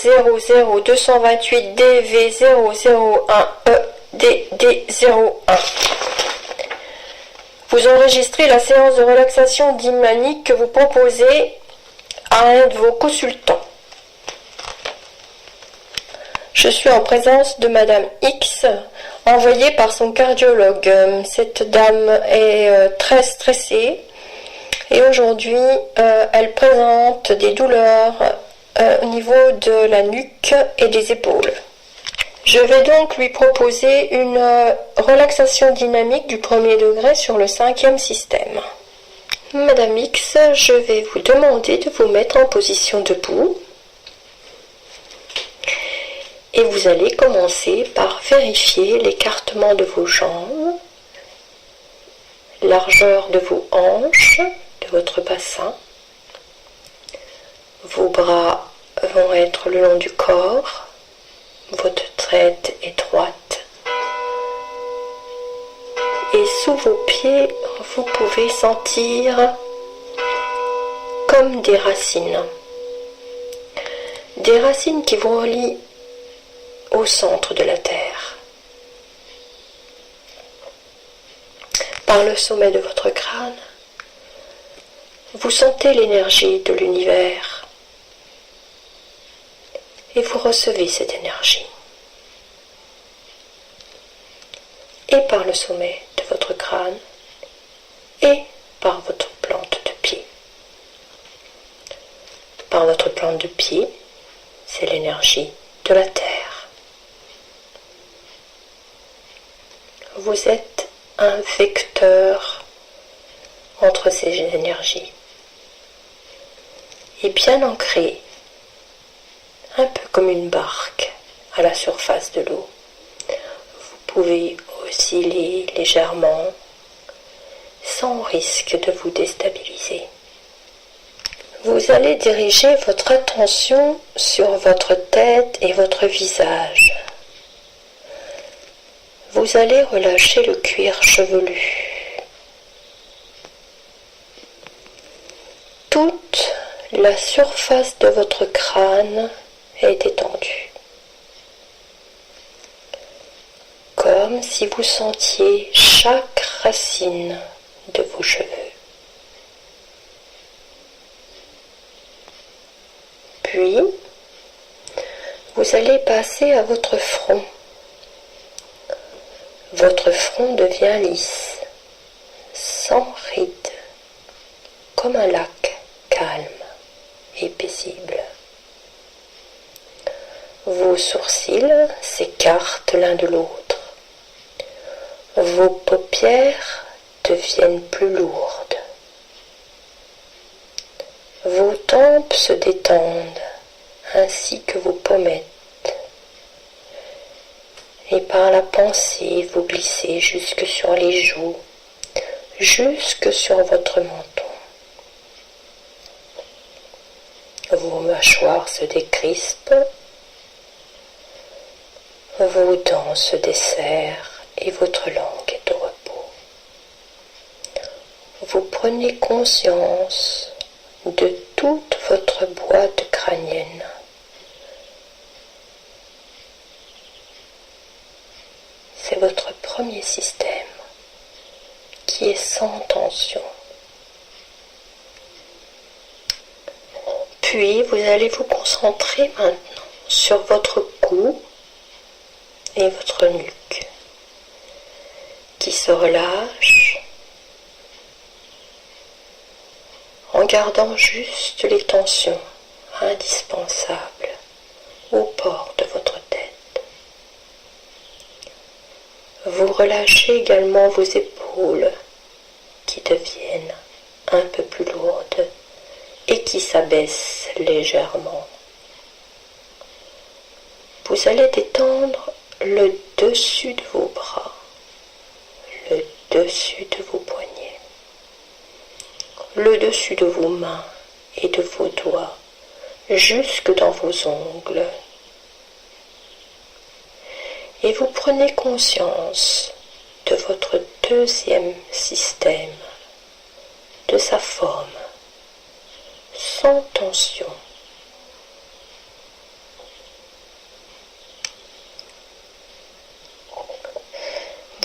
00228DV001EDD01. Vous enregistrez la séance de relaxation dynamique que vous proposez à un de vos consultants. Je suis en présence de Madame X, envoyée par son cardiologue. Cette dame est très stressée et aujourd'hui elle présente des douleurs au niveau de la nuque et des épaules. Je vais donc lui proposer une relaxation dynamique du 1er degré sur le 5e système. Madame X, je vais vous demander de vous mettre en position debout. Et vous allez commencer par vérifier l'écartement de vos jambes, largeur de vos hanches, de votre bassin. Vos bras vont être le long du corps, votre tête est droite. Et sous vos pieds, vous pouvez sentir comme des racines. Des racines qui vous relient au centre de la Terre. Par le sommet de votre crâne, vous sentez l'énergie de l'univers et vous recevez cette énergie. Et par le sommet de votre crâne et par votre plante de pied. Par votre plante de pied, c'est l'énergie de la Terre. Vous êtes un vecteur entre ces énergies et bien ancré, un peu comme une barque à la surface de l'eau. Vous pouvez osciller légèrement sans risque de vous déstabiliser. Vous allez diriger votre attention sur votre tête et votre visage. Vous allez relâcher le cuir chevelu. Toute la surface de votre crâne est détendue. Comme si vous sentiez chaque racine de vos cheveux. Puis, vous allez passer à votre front. Votre front devient lisse, sans rides, comme un lac calme et paisible. Vos sourcils s'écartent l'un de l'autre. Vos paupières deviennent plus lourdes. Vos tempes se détendent, ainsi que vos pommettes. Et par la pensée, vous glissez jusque sur les joues, jusque sur votre menton. Vos mâchoires se décrispent, vos dents se desserrent et votre langue est au repos. Vous prenez conscience de toute votre boîte crânienne. C'est votre premier système qui est sans tension. Puis vous allez vous concentrer maintenant sur votre cou et votre nuque qui se relâche en gardant juste les tensions indispensables au port de votre tête. Vous relâchez également vos épaules qui deviennent un peu plus lourdes et qui s'abaissent légèrement. Vous allez détendre le dessus de vos bras, le dessus de vos poignets, le dessus de vos mains et de vos doigts, jusque dans vos ongles. Et vous prenez conscience de votre deuxième système, de sa forme, sans tension.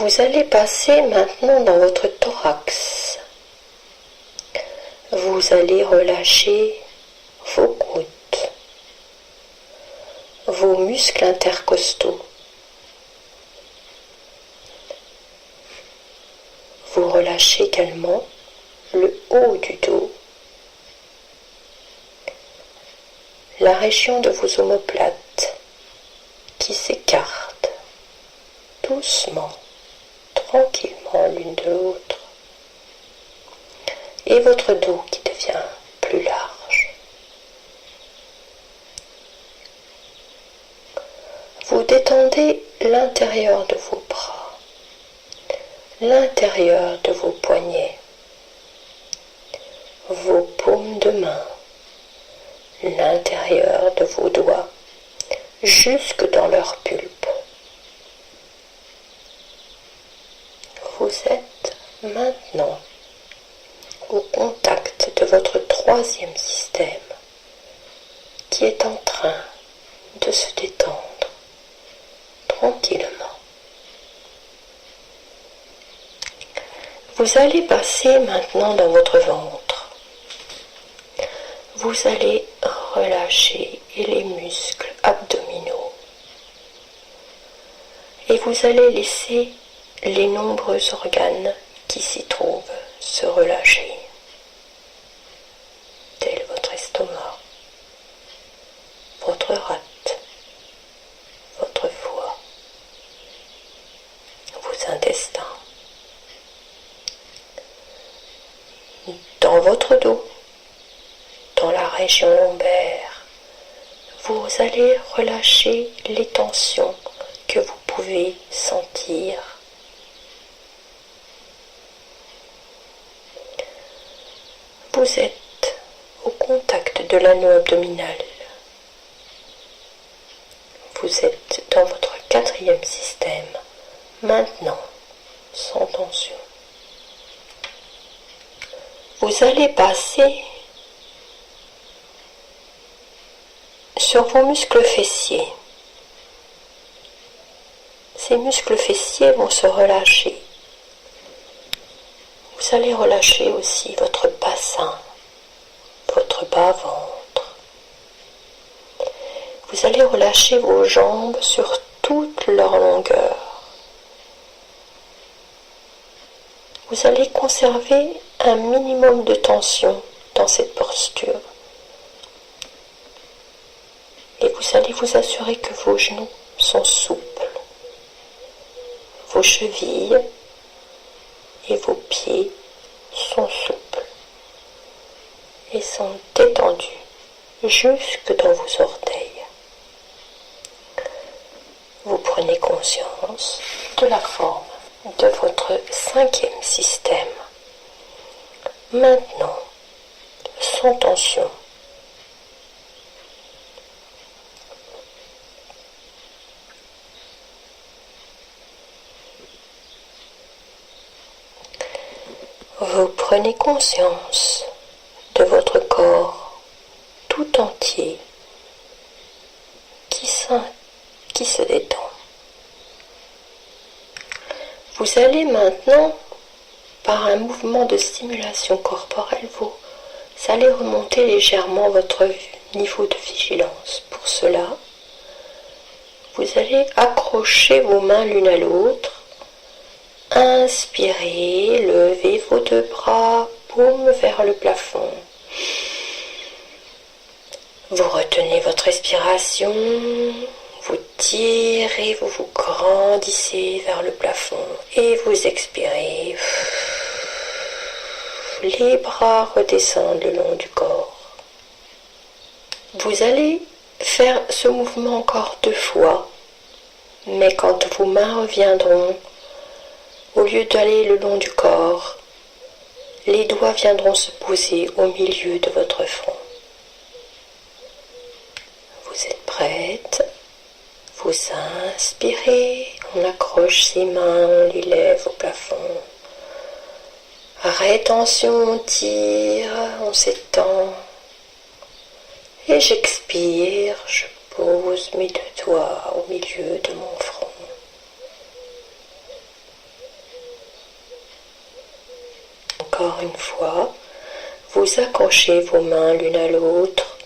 Vous allez passer maintenant dans votre thorax. Vous allez relâcher vos côtes, vos muscles intercostaux. Vous relâchez également le haut du dos, la région de vos omoplates qui s'écartent doucement, tranquillement l'une de l'autre, et votre dos qui devient plus large. Vous détendez l'intérieur de vos bras, l'intérieur de vos poignets, vos paumes de main, l'intérieur de vos doigts, jusque dans leur pulpe. Vous êtes maintenant au contact de votre troisième système qui est en train de se détendre tranquillement. Vous allez passer maintenant dans votre ventre. Vous allez relâcher les muscles abdominaux et vous allez laisser les nombreux organes qui s'y trouvent se relâcher, tel votre estomac, votre rate, votre foie, vos intestins. Dans votre dos, dans la région lombaire, vous allez relâcher les tensions que vous pouvez sentir. Vous êtes au contact de l'anneau abdominal. Vous êtes dans votre quatrième système, maintenant, sans tension. Vous allez passer sur vos muscles fessiers. Ces muscles fessiers vont se relâcher. Vous allez relâcher aussi votre bassin, votre bas-ventre. Vous allez relâcher vos jambes sur toute leur longueur. Vous allez conserver un minimum de tension dans cette posture. Et vous allez vous assurer que vos genoux sont souples, vos chevilles et vos pieds sont souples et sont détendus jusque dans vos orteils. Vous prenez conscience de la forme de votre cinquième système. Maintenant, sans tension. Vous prenez conscience de votre corps tout entier qui se détend. Vous allez maintenant, par un mouvement de stimulation corporelle, vous allez remonter légèrement votre niveau de vigilance. Pour cela, vous allez accrocher vos mains l'une à l'autre. Inspirez, levez vos deux bras, paumes vers le plafond. Vous retenez votre respiration, vous tirez, vous vous grandissez vers le plafond et vous expirez. Les bras redescendent le long du corps. Vous allez faire ce mouvement encore 2 fois, mais quand vos mains reviendront, au lieu d'aller le long du corps, les doigts viendront se poser au milieu de votre front. Vous êtes prête? Vous inspirez, on accroche ses mains, on les lève au plafond. Rétention, on tire, on s'étend. Et j'expire, je pose mes 2 doigts au milieu de mon front. encore une fois, vous accrochez vos mains l'une à l'autre,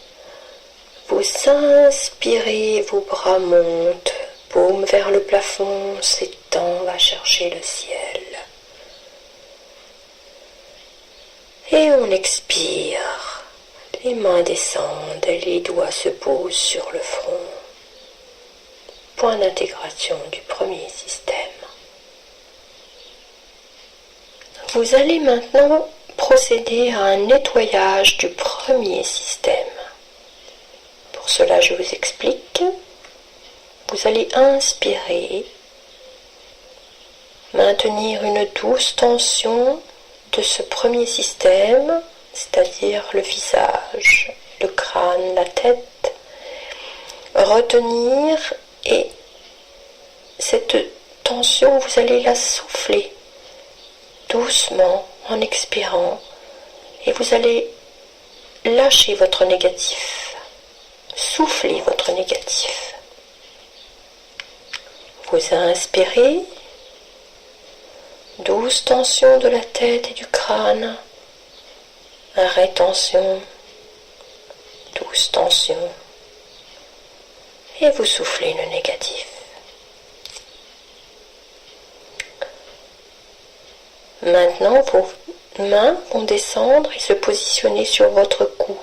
vous inspirez, vos bras montent, paume vers le plafond, s'étend, va chercher le ciel. Et on expire, les mains descendent, les doigts se posent sur le front. Point d'intégration du premier système. Vous allez maintenant procéder à un nettoyage du premier système. Pour cela, je vous explique. Vous allez inspirer, maintenir une douce tension de ce premier système, c'est-à-dire le visage, le crâne, la tête. Retenir et cette tension, vous allez la souffler doucement en expirant et vous allez lâcher votre négatif, souffler votre négatif. Vous inspirez, douce tension de la tête et du crâne, rétention, douce tension, et vous soufflez le négatif. Maintenant, vos mains vont descendre et se positionner sur votre cou.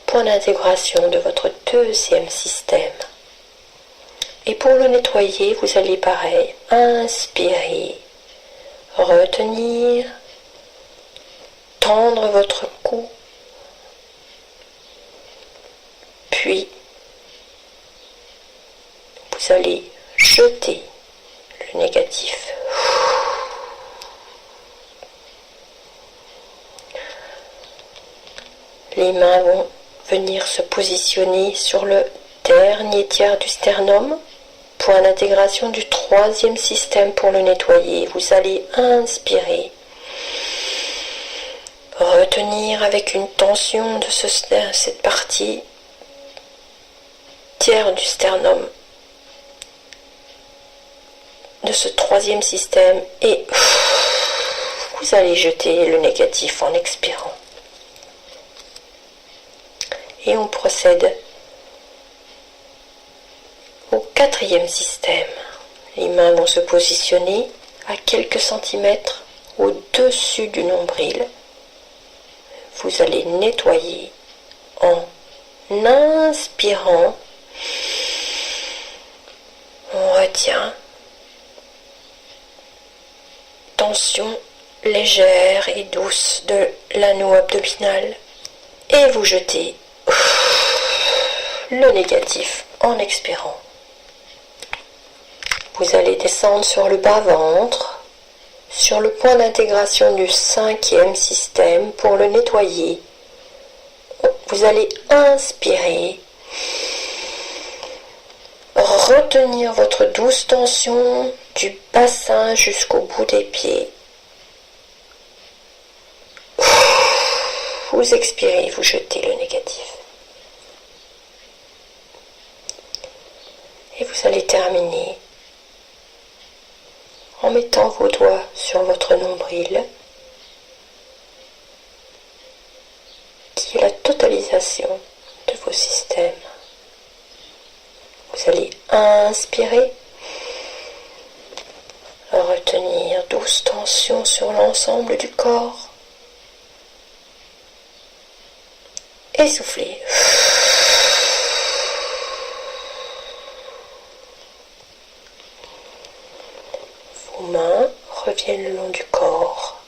Point d'intégration de votre deuxième système. Et pour le nettoyer, vous allez pareil, inspirer, retenir, tendre votre cou, puis vous allez jeter le négatif. Les mains vont venir se positionner sur le dernier tiers du sternum, point d'intégration du troisième système pour le nettoyer. Vous allez inspirer, retenir avec une tension de cette partie tiers du sternum, de ce troisième système, et vous allez jeter le négatif en expirant. Et on procède au quatrième système. Les mains vont se positionner à quelques centimètres au-dessus du nombril. Vous allez nettoyer en inspirant. On retient. Tension légère et douce de l'anneau abdominal. Et vous jetez le négatif en expirant. Vous allez descendre sur le bas-ventre, sur le point d'intégration du cinquième système pour le nettoyer. Vous allez inspirer, retenir votre douce tension du bassin jusqu'au bout des pieds. Vous expirez, vous jetez le négatif. Et vous allez terminer en mettant vos doigts sur votre nombril, qui est la totalisation de vos systèmes. Vous allez inspirer, retenir douce tension sur l'ensemble du corps, et souffler. Vos mains reviennent le long du corps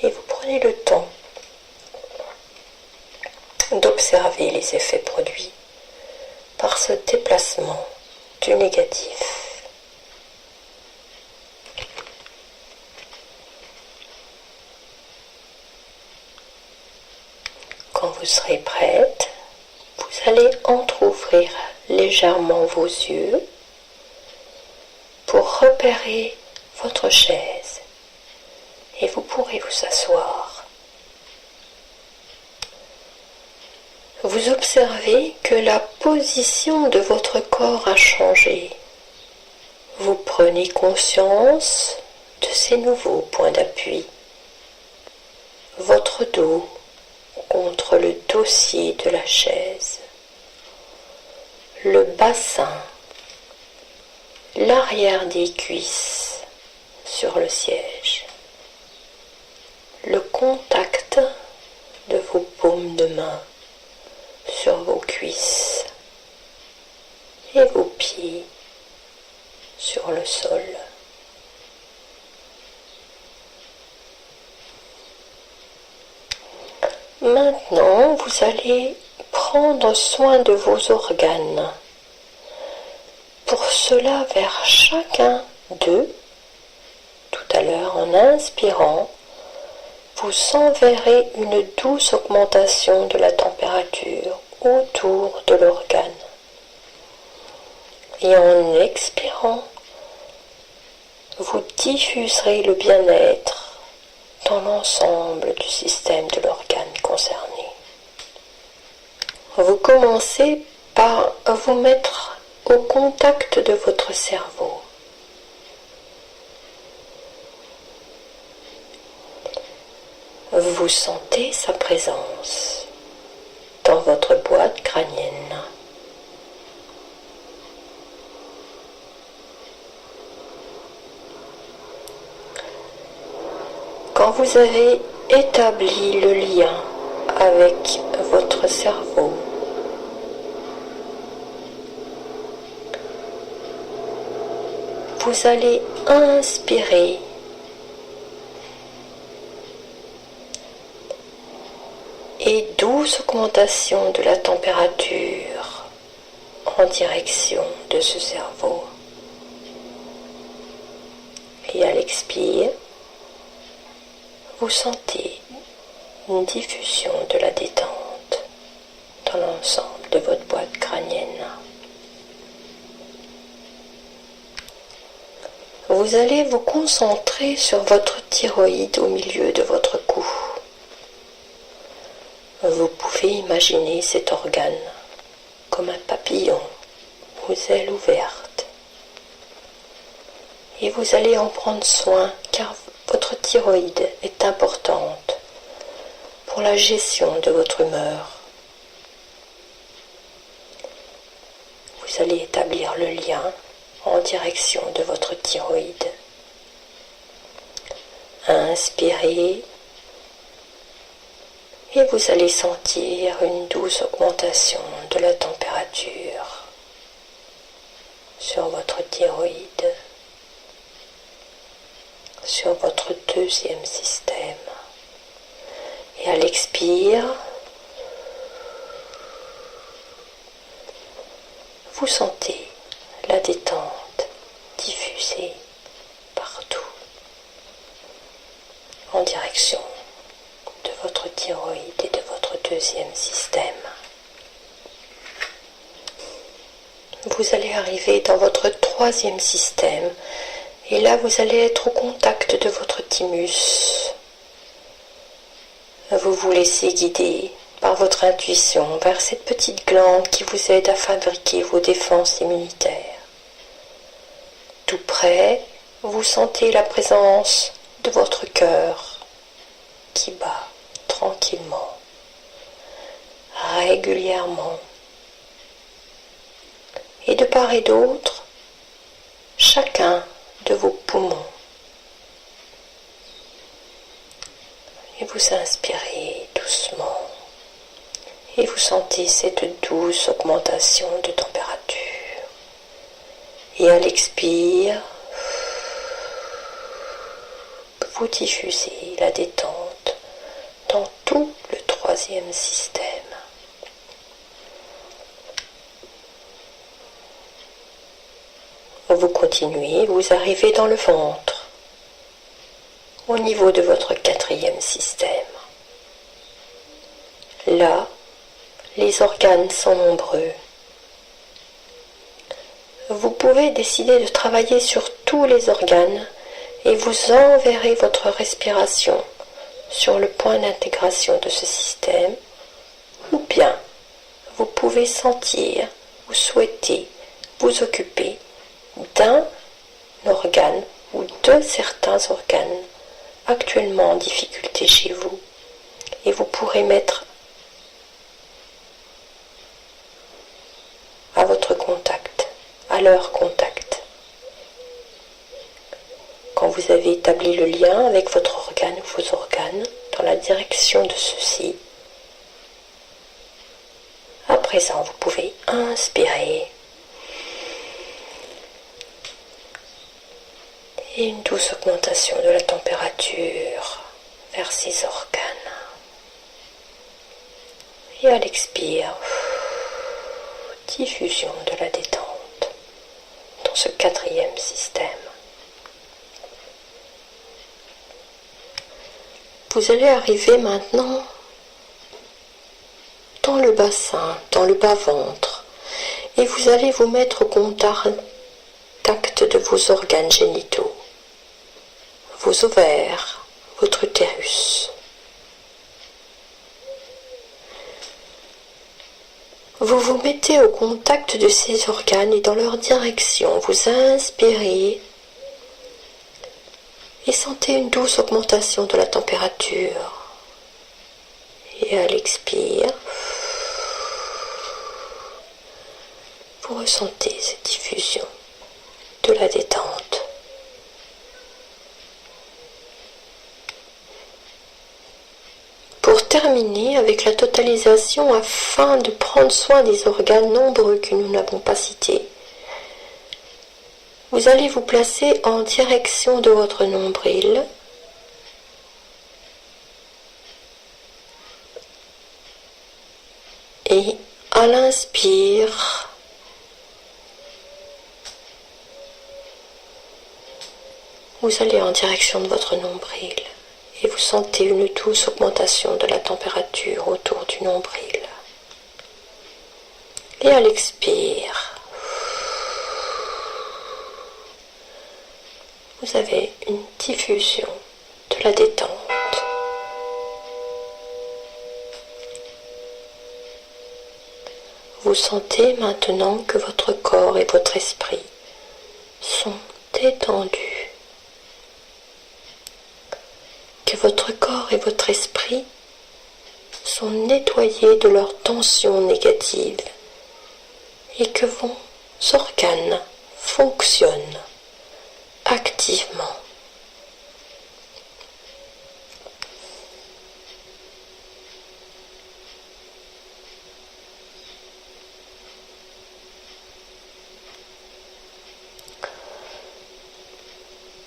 et vous prenez le temps d'observer les effets produits par ce déplacement du négatif. Quand vous serez prête, vous allez entrouvrir légèrement vos yeux pour repérer votre chaise et vous pourrez vous asseoir. Vous observez que la position de votre corps a changé. Vous prenez conscience de ces nouveaux points d'appui. Votre dos contre le dossier de la chaise, le bassin, l'arrière des cuisses sur le siège, le contact de vos paumes de main sur vos cuisses et vos pieds sur le sol. Maintenant, vous allez prendre soin de vos organes. Pour cela, vers chacun d'eux, tout à l'heure, en inspirant, vous enverrez une douce augmentation de la température autour de l'organe. Et en expirant, vous diffuserez le bien-être dans l'ensemble du système de l'organe concerné. Vous commencez par vous mettre au contact de votre cerveau. Vous sentez sa présence dans votre boîte crânienne. Quand vous avez établi le lien avec votre cerveau, vous allez inspirer et douce augmentation de la température en direction de ce cerveau. Et à l'expire, vous sentez une diffusion de la détente dans l'ensemble de votre boîte crânienne. Vous allez vous concentrer sur votre thyroïde au milieu de votre cou. Vous pouvez imaginer cet organe comme un papillon aux ailes ouvertes. Et vous allez en prendre soin car votre thyroïde est importante pour la gestion de votre humeur. Vous allez établir le lien en direction de votre thyroïde. Inspirez et vous allez sentir une douce augmentation de la température sur votre thyroïde, sur votre deuxième système. Et à l'expire, vous sentez la détente diffusée partout en direction de votre thyroïde et de votre deuxième système. Vous allez arriver dans votre troisième système et là vous allez être au contact de votre thymus. Vous vous laissez guider par votre intuition vers cette petite glande qui vous aide à fabriquer vos défenses immunitaires. Tout près, vous sentez la présence de votre cœur qui bat tranquillement, régulièrement. Et de part et d'autre, chacun de vos poumons. Et vous inspirez doucement et vous sentez cette douce augmentation de température. Et à l'expire, vous diffusez la détente dans tout le troisième système. Vous continuez, vous arrivez dans le ventre, au niveau de votre quatrième système. Là, les organes sont nombreux. Vous pouvez décider de travailler sur tous les organes et vous enverrez votre respiration sur le point d'intégration de ce système, ou bien vous pouvez sentir ou souhaiter vous occuper d'un organe ou de certains organes actuellement en difficulté chez vous, et vous pourrez mettre à votre contact, à leur contact. Quand vous avez établi le lien avec votre organe ou vos organes dans la direction de ceux-ci, à présent vous pouvez inspirer et une douce augmentation de la température vers ces organes. Et à l'expire, diffusion de la détente dans ce quatrième système. Vous allez arriver maintenant dans le bassin, dans le bas-ventre, et vous allez vous mettre au contact de vos organes génitaux, vos ovaires, votre utérus. Vous vous mettez au contact de ces organes et dans leur direction, vous inspirez et sentez une douce augmentation de la température. Et à l'expire, vous ressentez cette diffusion de la détente. Pour terminer avec la totalisation afin de prendre soin des organes nombreux que nous n'avons pas cités, vous allez vous placer en direction de votre nombril et à l'inspire, vous allez en direction de votre nombril et vous sentez une douce augmentation de la température autour du nombril. Et à l'expire, vous avez une diffusion de la détente. Vous sentez maintenant que votre corps et votre esprit sont détendus, que votre corps et votre esprit sont nettoyés de leurs tensions négatives et que vos organes fonctionnent activement.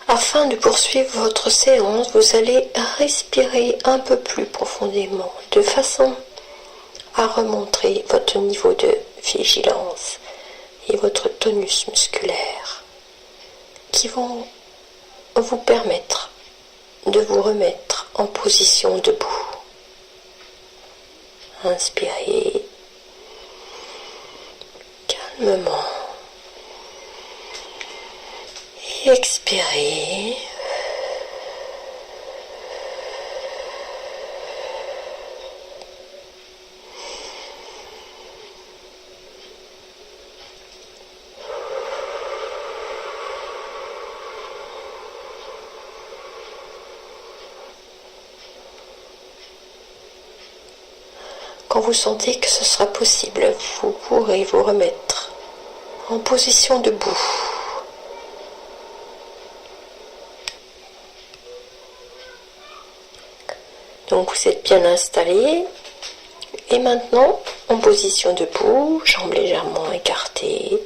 Afin de poursuivre votre séance, vous allez respirer un peu plus profondément, de façon à remontrer votre niveau de vigilance et votre tonus musculaire, qui vont vous permettre de vous remettre en position debout. Inspirez calmement. Et expirez. Quand vous sentez que ce sera possible, vous pourrez vous remettre en position debout. Donc vous êtes bien installé et maintenant en position debout, jambes légèrement écartées,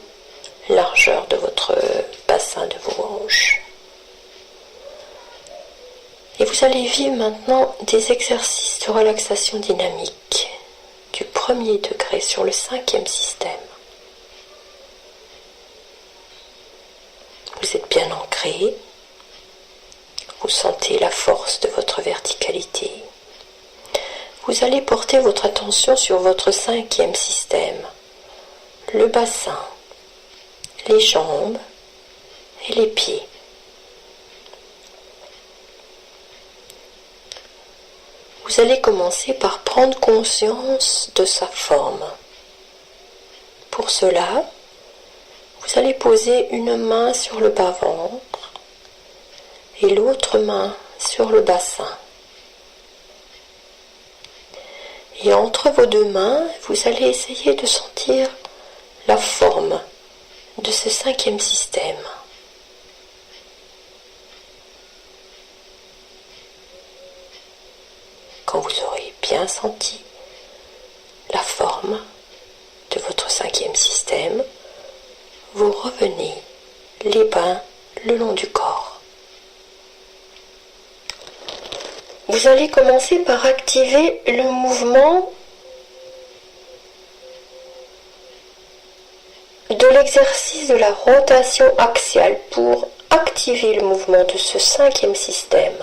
largeur de votre bassin de vos hanches. Et vous allez vivre maintenant des exercices de relaxation dynamique du premier degré sur le 5e système. Vous êtes bien ancré, vous sentez la force de votre verticalité. Vous allez porter votre attention sur votre 5e système, le bassin, les jambes et les pieds. Vous allez commencer par prendre conscience de sa forme. Pour cela, vous allez poser une main sur le bas-ventre et l'autre main sur le bassin. Et entre vos deux mains, vous allez essayer de sentir la forme de ce cinquième système. Quand vous aurez bien senti la forme de votre cinquième système, vous revenez les mains le long du corps. Vous allez commencer par activer le mouvement de l'exercice de la rotation axiale pour activer le mouvement de ce cinquième système.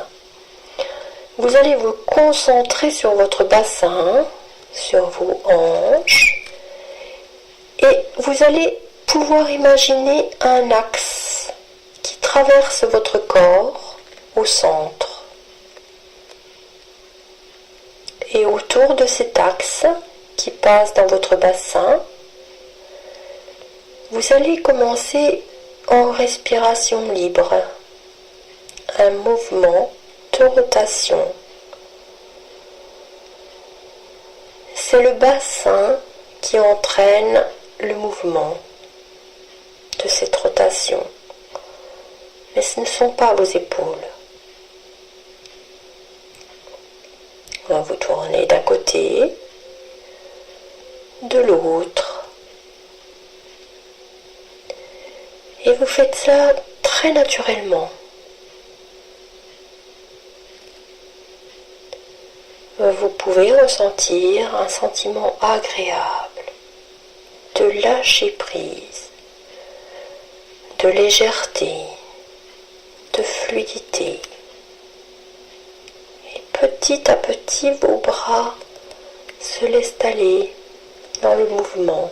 Vous allez vous concentrer sur votre bassin, sur vos hanches, et vous allez pouvoir imaginer un axe qui traverse votre corps au centre. Et autour de cet axe qui passe dans votre bassin, vous allez commencer en respiration libre, un mouvement de rotation. C'est le bassin qui entraîne le mouvement de cette rotation, mais ce ne sont pas vos épaules. Vous tournez d'un côté, de l'autre, et vous faites ça très naturellement. Vous pouvez ressentir un sentiment agréable de lâcher prise, de légèreté, de fluidité. Et petit à petit, vos bras se laissent aller dans le mouvement.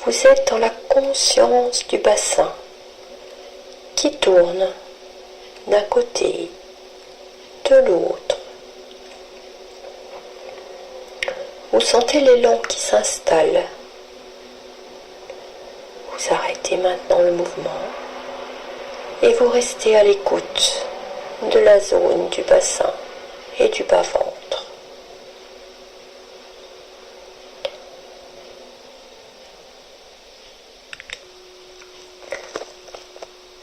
Vous êtes dans la conscience du bassin qui tourne d'un côté, de l'autre. Vous sentez l'élan qui s'installe. Vous arrêtez maintenant le mouvement et vous restez à l'écoute de la zone du bassin et du bas-ventre.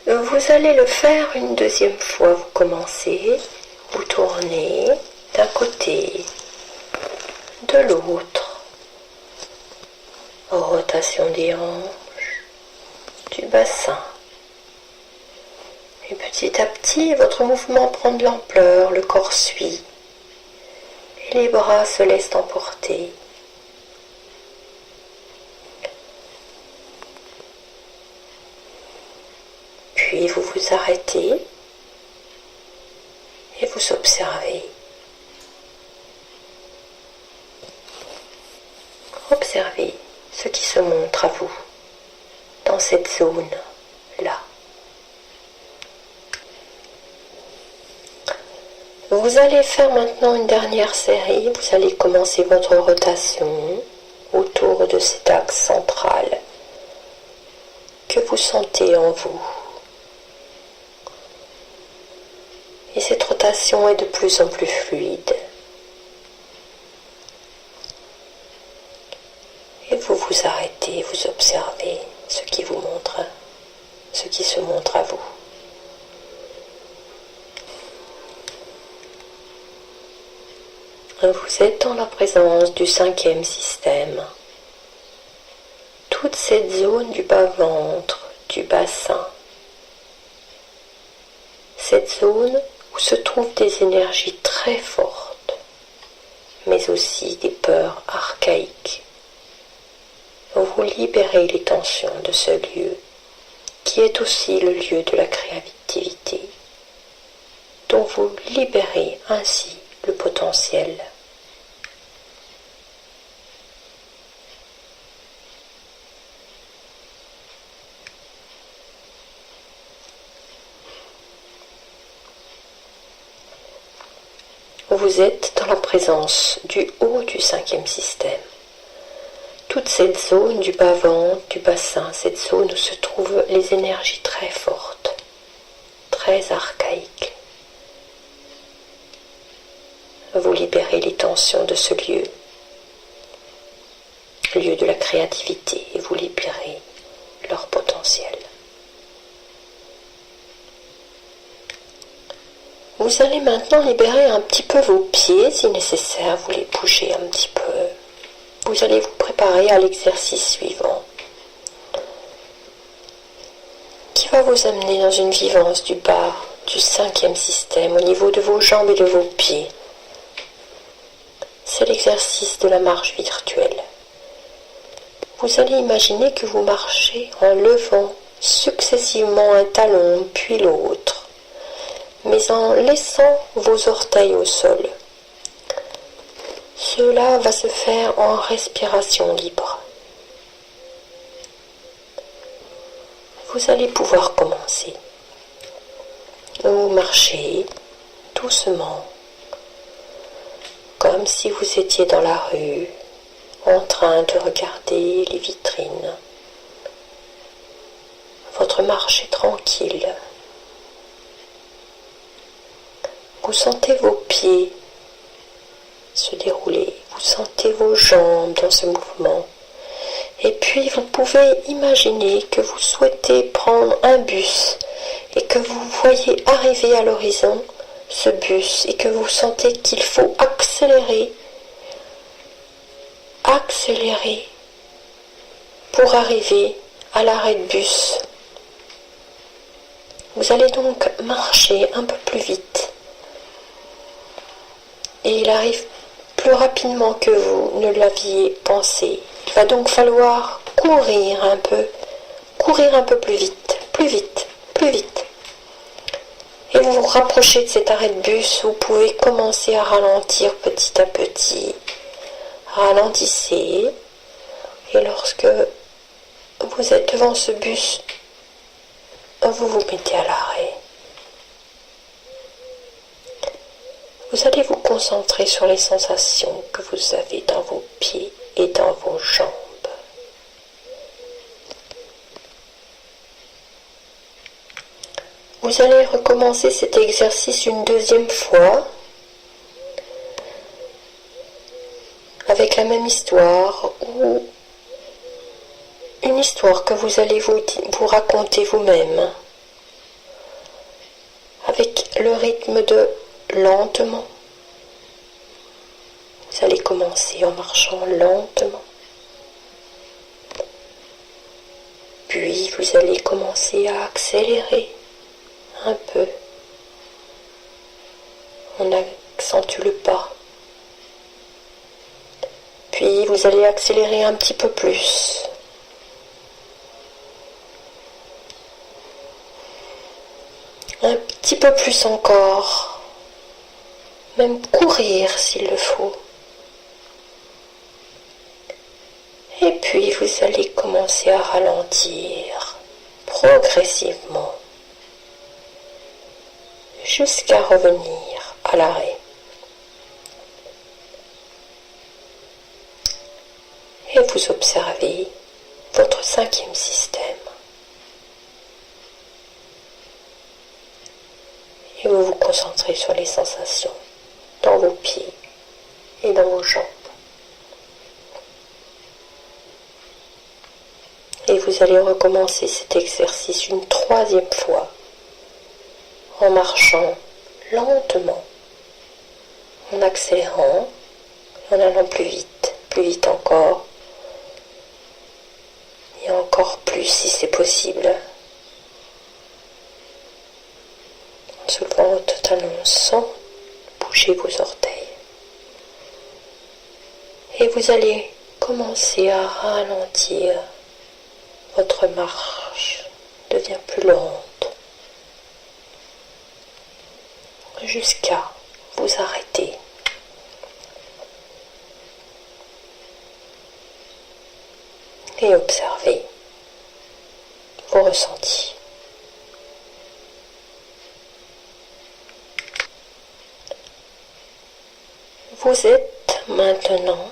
Vous allez le faire une deuxième fois. Vous commencez, vous tournez d'un côté, de l'autre. Rotation des hanches, du bassin. Et petit à petit, votre mouvement prend de l'ampleur, le corps suit. Et les bras se laissent emporter. Puis vous vous arrêtez et vous observez. Observez ce qui se montre à vous dans cette zone-là. Vous allez faire maintenant une dernière série. Vous allez commencer votre rotation autour de cet axe central que vous sentez en vous. Et cette rotation est de plus en plus fluide. Et vous vous arrêtez, vous observez ce qui vous montre, ce qui se montre à vous. Vous êtes dans la présence du cinquième système. Toute cette zone du bas-ventre, du bassin. Cette zone où se trouvent des énergies très fortes, mais aussi des peurs archaïques. Vous libérez les tensions de ce lieu, qui est aussi le lieu de la créativité, dont vous libérez ainsi le potentiel. Vous êtes dans la présence du haut du cinquième système. toute cette zone du bas-ventre, du bassin, cette zone où se trouvent les énergies très fortes, très archaïques. Vous libérez les tensions de ce lieu, lieu de la créativité, et vous libérez leur potentiel. Vous allez maintenant libérer un petit peu vos pieds, si nécessaire, vous les bougez un petit peu. Vous allez vous préparer à l'exercice suivant, qui va vous amener dans une vivance du bas, du 5e système, au niveau de vos jambes et de vos pieds. C'est l'exercice de la marche virtuelle. Vous allez imaginer que vous marchez en levant successivement un talon puis l'autre, mais en laissant vos orteils au sol. Cela va se faire en respiration libre. Vous allez pouvoir commencer. Vous marchez doucement, comme si vous étiez dans la rue, en train de regarder les vitrines. Votre marche est tranquille. Vous sentez vos pieds se dérouler, vous sentez vos jambes dans ce mouvement. Et puis vous pouvez imaginer que vous souhaitez prendre un bus et que vous voyez arriver à l'horizon ce bus et que vous sentez qu'il faut accélérer pour arriver à l'arrêt de bus. Vous allez donc marcher un peu plus vite et il arrive plus rapidement que vous ne l'aviez pensé. Il va donc falloir courir un peu plus vite, plus vite, plus vite. Et vous vous rapprochez de cet arrêt de bus, vous pouvez commencer à ralentir petit à petit. Ralentissez, et lorsque vous êtes devant ce bus, vous vous mettez à l'arrêt. Vous allez vous concentrer sur les sensations que vous avez dans vos pieds et dans vos jambes. Vous allez recommencer cet exercice une deuxième fois avec la même histoire ou une histoire que vous allez vous raconter vous-même avec le rythme de lentement. Vous allez commencer en marchant lentement. Puis vous allez commencer à accélérer un peu. On accentue le pas. Puis vous allez accélérer un petit peu plus. Un petit peu plus encore. Même courir s'il le faut. Et puis vous allez commencer à ralentir progressivement jusqu'à revenir à l'arrêt. Et vous observez votre 5e système. Et vous vous concentrez sur les sensations dans vos pieds et dans vos jambes. Et vous allez recommencer cet exercice une 3e fois en marchant lentement, en accélérant, en allant plus vite encore, et encore plus si c'est possible, en soulevant votre talon sans bouger vos orteils. Et vous allez commencer à ralentir. Votre marche devient plus lente jusqu'à vous arrêter. Et observer vos ressentis. Vous êtes maintenant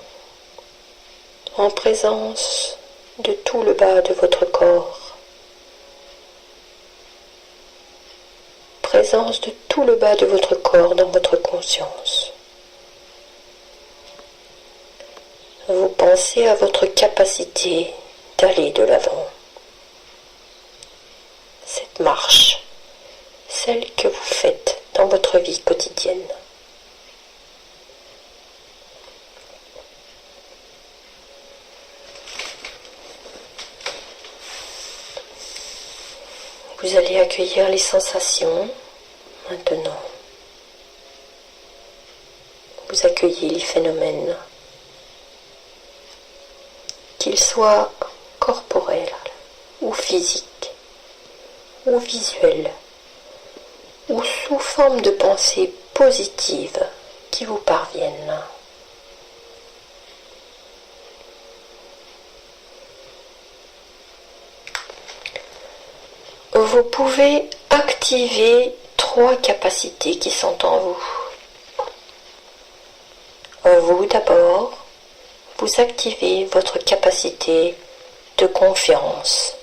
en présence de tout le bas de votre corps. Présence de tout le bas de votre corps dans votre conscience. Vous pensez à votre capacité d'aller de l'avant. Cette marche, celle que vous faites dans votre vie quotidienne. Vous allez accueillir les sensations maintenant. Vous accueillez les phénomènes, qu'ils soient corporels ou physiques ou visuels ou sous forme de pensées positives qui vous parviennent. Vous pouvez activer 3 capacités qui sont en vous. Vous d'abord, vous activez votre capacité de confiance.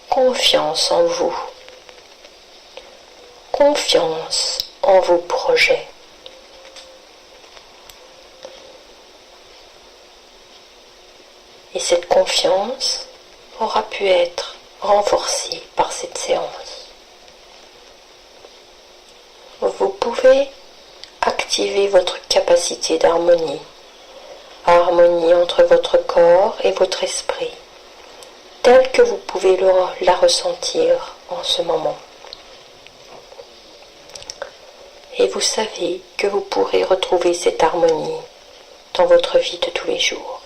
Confiance en vous. Confiance en vos projets. Et cette confiance aura pu être renforcée par cette séance. Vous pouvez activer votre capacité d'harmonie, harmonie entre votre corps et votre esprit, telle que vous pouvez la ressentir en ce moment. Et vous savez que vous pourrez retrouver cette harmonie dans votre vie de tous les jours.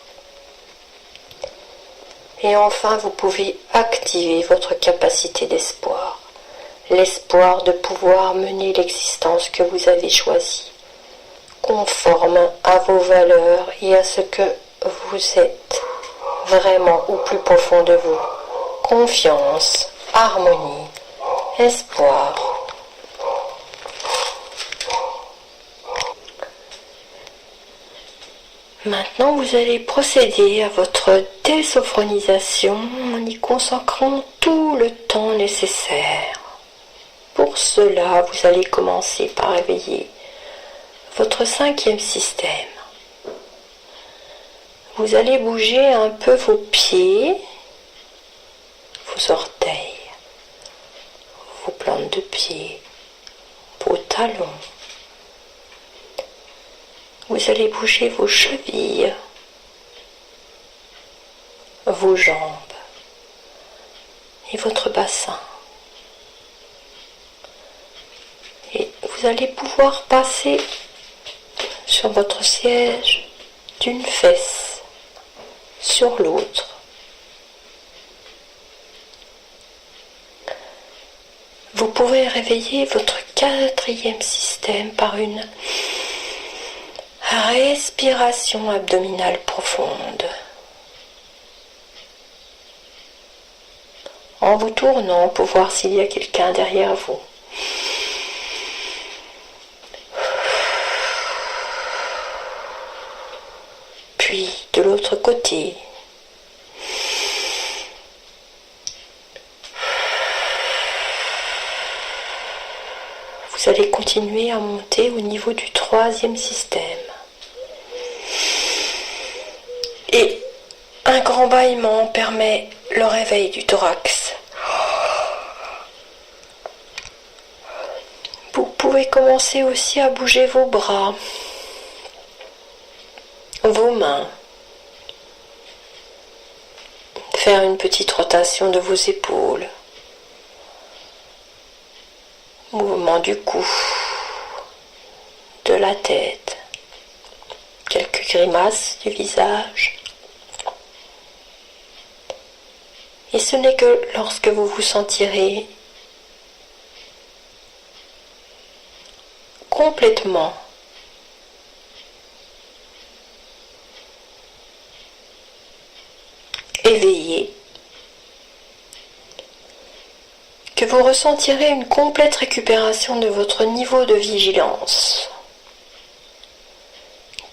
Et enfin, vous pouvez activer votre capacité d'espoir, l'espoir de pouvoir mener l'existence que vous avez choisie, conforme à vos valeurs et à ce que vous êtes vraiment au plus profond de vous. Confiance, harmonie, espoir. Maintenant, vous allez procéder à votre désophronisation en y consacrant tout le temps nécessaire. Pour cela, vous allez commencer par réveiller votre 5e système. Vous allez bouger un peu vos pieds, vos orteils, vos plantes de pied, vos talons. Vous allez bouger vos chevilles, vos jambes et votre bassin. Et vous allez pouvoir passer sur votre siège d'une fesse sur l'autre. Vous pouvez réveiller votre 4e système par une respiration abdominale profonde. En vous tournant pour voir s'il y a quelqu'un derrière vous. Puis de l'autre côté. Vous allez continuer à monter au niveau du 3e système. Et un grand bâillement permet le réveil du thorax. Vous pouvez commencer aussi à bouger vos bras, vos mains, faire une petite rotation de vos épaules, mouvement du cou, de la tête, quelques grimaces du visage. Et ce n'est que lorsque vous vous sentirez complètement éveillé que vous ressentirez une complète récupération de votre niveau de vigilance,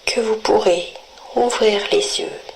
que vous pourrez ouvrir les yeux.